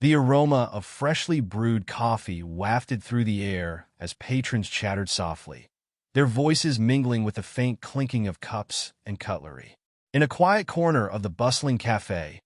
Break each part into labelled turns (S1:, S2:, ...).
S1: The aroma of freshly brewed coffee wafted through the air as patrons chattered softly, their voices mingling with the faint clinking of cups and cutlery. In a quiet corner of the bustling cafe,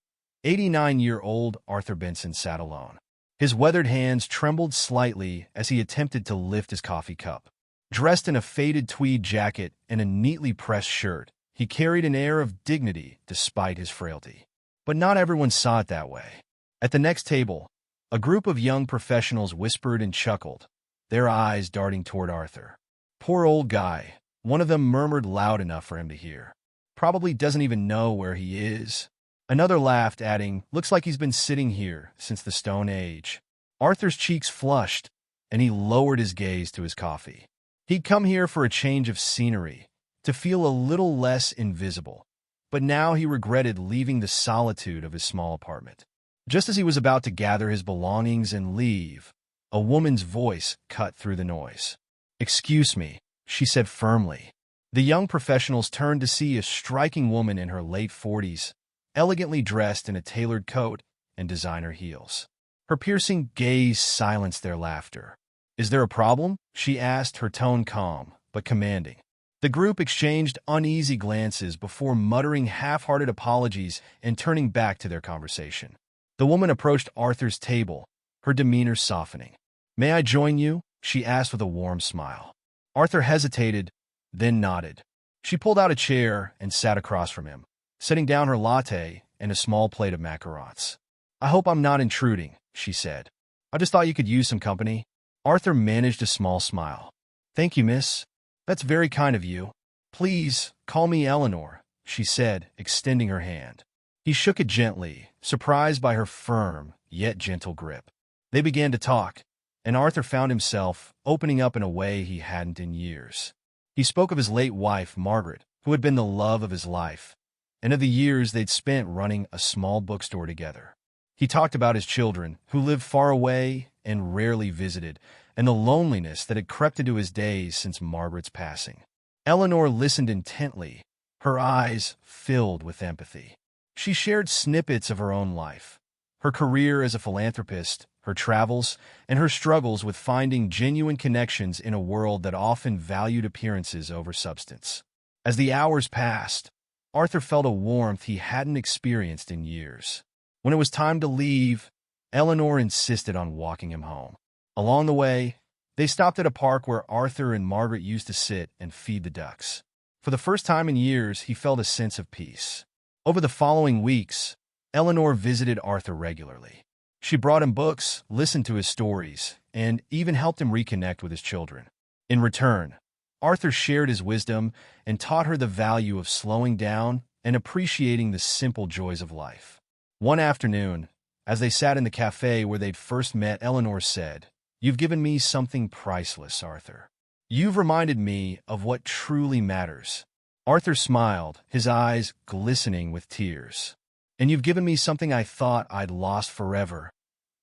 S1: 89-year-old Arthur Benson sat alone. His weathered hands trembled slightly as he attempted to lift his coffee cup. Dressed in a faded tweed jacket and a neatly pressed shirt, he carried an air of dignity despite his frailty. But not everyone saw it that way. At the next table, a group of young professionals whispered and chuckled, their eyes darting toward Arthur. "Poor old guy," one of them murmured loud enough for him to hear. "Probably doesn't even know where he is." Another laughed, adding, "Looks like he's been sitting here since the Stone Age." Arthur's cheeks flushed, and he lowered his gaze to his coffee. He'd come here for a change of scenery, to feel a little less invisible, but now he regretted leaving the solitude of his small apartment. Just as he was about to gather his belongings and leave, a woman's voice cut through the noise. "Excuse me," she said firmly. The young professionals turned to see a striking woman in her late 40s, elegantly dressed in a tailored coat and designer heels. Her piercing gaze silenced their laughter. "Is there a problem?" she asked, her tone calm but commanding. The group exchanged uneasy glances before muttering half-hearted apologies and turning back to their conversation. The woman approached Arthur's table, her demeanor softening. "May I join you?" she asked with a warm smile. Arthur hesitated, then nodded. She pulled out a chair and sat across from him, setting down her latte and a small plate of macarons. "I hope I'm not intruding," she said. "I just thought you could use some company." Arthur managed a small smile. "Thank you, miss. That's very kind of you. Please, call me Eleanor," she said, extending her hand. He shook it gently, surprised by her firm, yet gentle grip. They began to talk, and Arthur found himself opening up in a way he hadn't in years. He spoke of his late wife, Margaret, who had been the love of his life, and of the years they'd spent running a small bookstore together. He talked about his children, who lived far away and rarely visited, and the loneliness that had crept into his days since Margaret's passing. Eleanor listened intently, her eyes filled with empathy. She shared snippets of her own life, her career as a philanthropist, her travels, and her struggles with finding genuine connections in a world that often valued appearances over substance. As the hours passed, Arthur felt a warmth he hadn't experienced in years. When it was time to leave, Eleanor insisted on walking him home. Along the way, they stopped at a park where Arthur and Margaret used to sit and feed the ducks. For the first time in years, he felt a sense of peace. Over the following weeks, Eleanor visited Arthur regularly. She brought him books, listened to his stories, and even helped him reconnect with his children. In return, Arthur shared his wisdom and taught her the value of slowing down and appreciating the simple joys of life. One afternoon, as they sat in the cafe where they'd first met, Eleanor said, "You've given me something priceless, Arthur. You've reminded me of what truly matters." Arthur smiled, his eyes glistening with tears. "And you've given me something I thought I'd lost forever: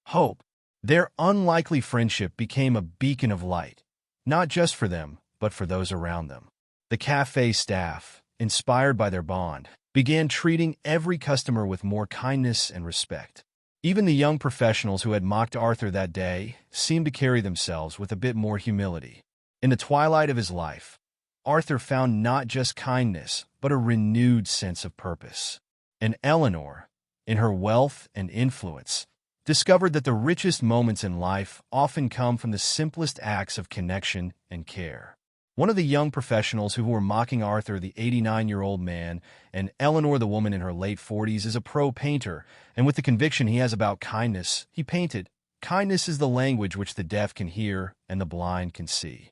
S1: hope." Their unlikely friendship became a beacon of light, not just for them, but for those around them. The cafe staff, inspired by their bond, began treating every customer with more kindness and respect. Even the young professionals who had mocked Arthur that day seemed to carry themselves with a bit more humility. In the twilight of his life, Arthur found not just kindness, but a renewed sense of purpose. And Eleanor, in her wealth and influence, discovered that the richest moments in life often come from the simplest acts of connection and care. One of the young professionals who were mocking Arthur, the 89-year-old man, and Eleanor, the woman in her late 40s, is a pro painter, and with the conviction he has about kindness, he painted, "Kindness is the language which the deaf can hear and the blind can see."